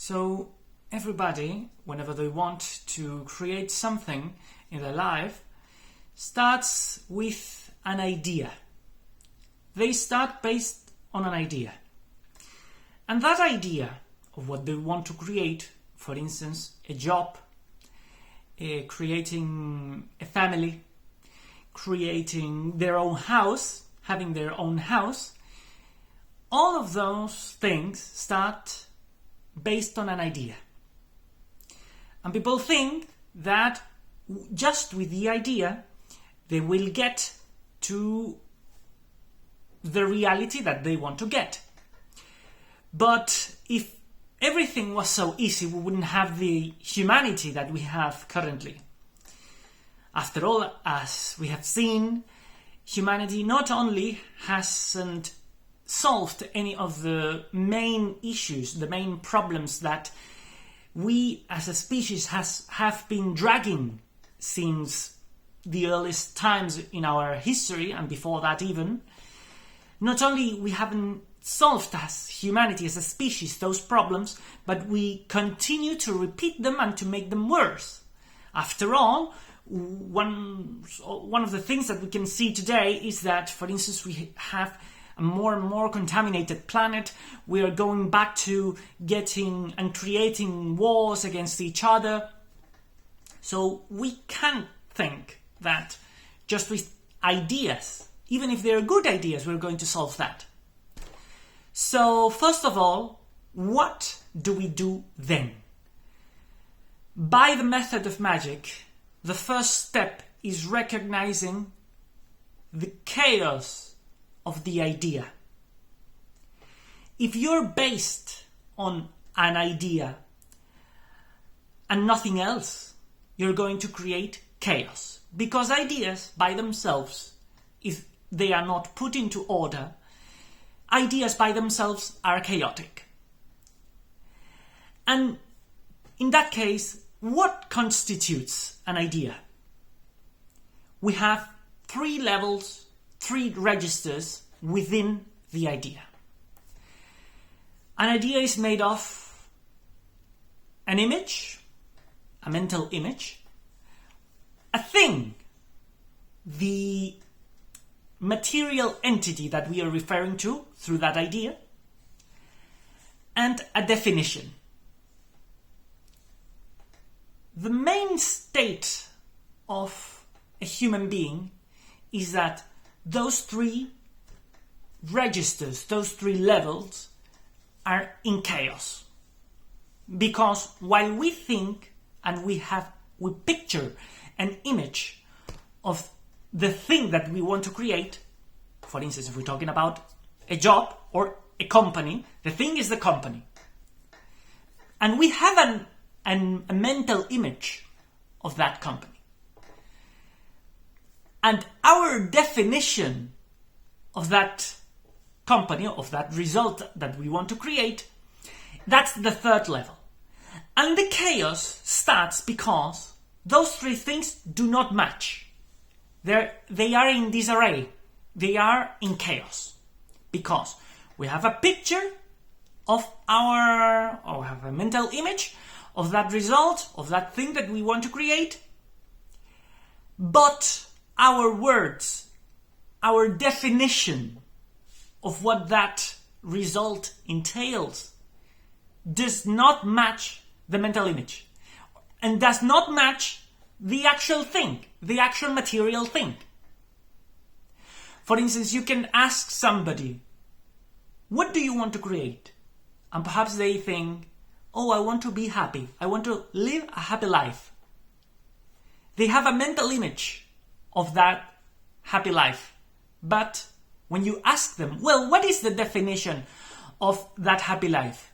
So everybody, whenever they want to create something in their life, starts with an idea. They start based on an idea. And that idea of what they want to create, for instance, a job, creating a family, creating their own house, having their own house, all of those things start based on an idea. And people think that just with the idea, they will get to the reality that they want to get. But if everything was so easy, we wouldn't have the humanity that we have currently. After all, as we have seen, humanity not only hasn't solved any of the main issues, the main problems that we as a species have been dragging since the earliest times in our history, and before that even. Not only we haven't solved as humanity, as a species, those problems, but we continue to repeat them and to make them worse. After all, one of the things that we can see today is that, for instance, we have a more and more contaminated planet. We are going back to getting and creating wars against each other. So we can't think that just with ideas, even if they're good ideas, we're going to solve that. So first of all, what do we do then? By the method of magic, the first step is recognizing the chaos of the idea. If you're based on an idea and nothing else, you're going to create chaos. Because ideas by themselves, if they are not put into order, ideas by themselves are chaotic. And in that case, what constitutes an idea? We have 3 levels, 3 registers within the idea. An idea is made of an image, a mental image, a thing, the material entity that we are referring to through that idea, and a definition. The main state of a human being is that those 3 registers, those 3 levels are in chaos. Because while we think and we picture an image of the thing that we want to create, for instance, if we're talking about a job or a company, the thing is the company. And we have a mental image of that company. And our definition of that company, of that result that we want to create, that's the 3rd level. And the chaos starts because those 3 things do not match. They are in disarray. They are in chaos. Because we have a picture or have a mental image of that result, of that thing that we want to create, but our words, our definition of what that result entails does not match the mental image and does not match the actual thing, the actual material thing. For instance, you can ask somebody, what do you want to create? And perhaps they think, oh, I want to be happy. I want to live a happy life. They have a mental image of that happy life. But when you ask them, well, what is the definition of that happy life?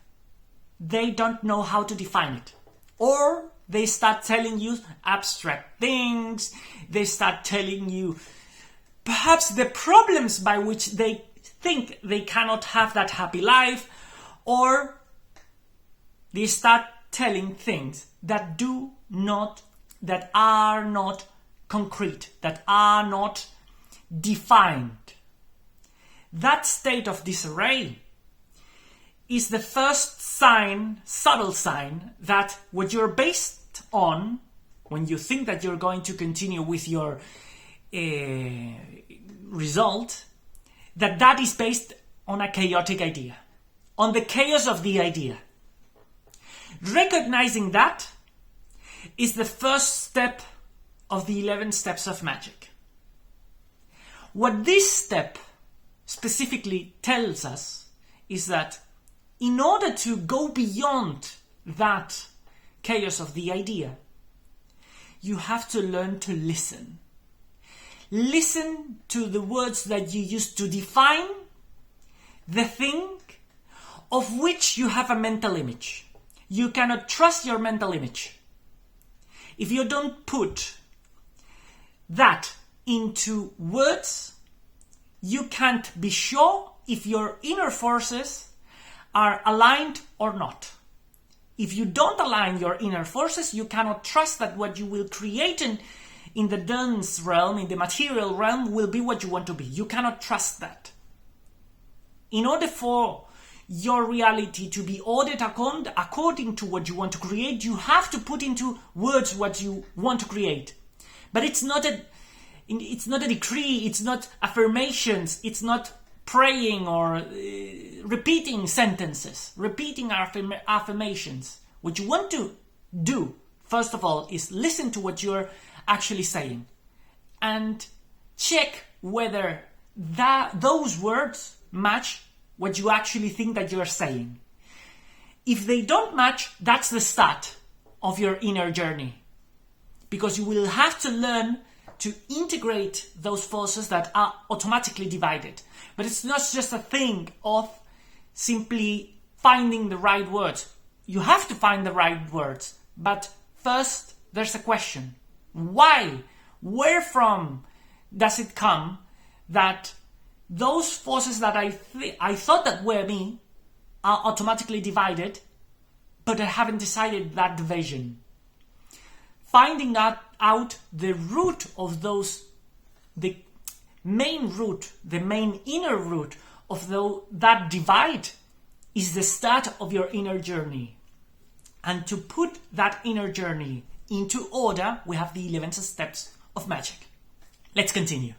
They don't know how to define it. Or they start telling you abstract things. They start telling you perhaps the problems by which they think they cannot have that happy life. Or they start telling things that are not concrete, that are not defined. That state of disarray is the first subtle sign, that what you're based on when you think that you're going to continue with your result, that is based on a chaotic idea, on the chaos of the idea. Recognizing that is the first step of the 11 steps of magic. What this step specifically tells us is that in order to go beyond that chaos of the idea, you have to learn to listen. Listen to the words that you use to define the thing of which you have a mental image. You cannot trust your mental image. If you don't put that into words, you can't be sure if your inner forces are aligned or not. If you don't align your inner forces, you cannot trust that what you will create in the dense realm, in the material realm, will be what you want to be. You cannot trust that. In order for your reality to be ordered according to what you want to create, you have to put into words what you want to create. But it's not a decree, it's not affirmations, it's not praying or repeating sentences, repeating affirmations. What you want to do, first of all, is listen to what you're actually saying and check whether those words match what you actually think that you're saying. If they don't match, that's the start of your inner journey, because you will have to learn to integrate those forces that are automatically divided. But it's not just a thing of simply finding the right words. You have to find the right words, but first there's a question. Why? Where from does it come that those forces that I thought that were me are automatically divided, but I haven't decided that division? Finding out the root of those, the main root, the main inner root of that divide is the start of your inner journey. And to put that inner journey into order, we have the 11 steps of magic. Let's continue.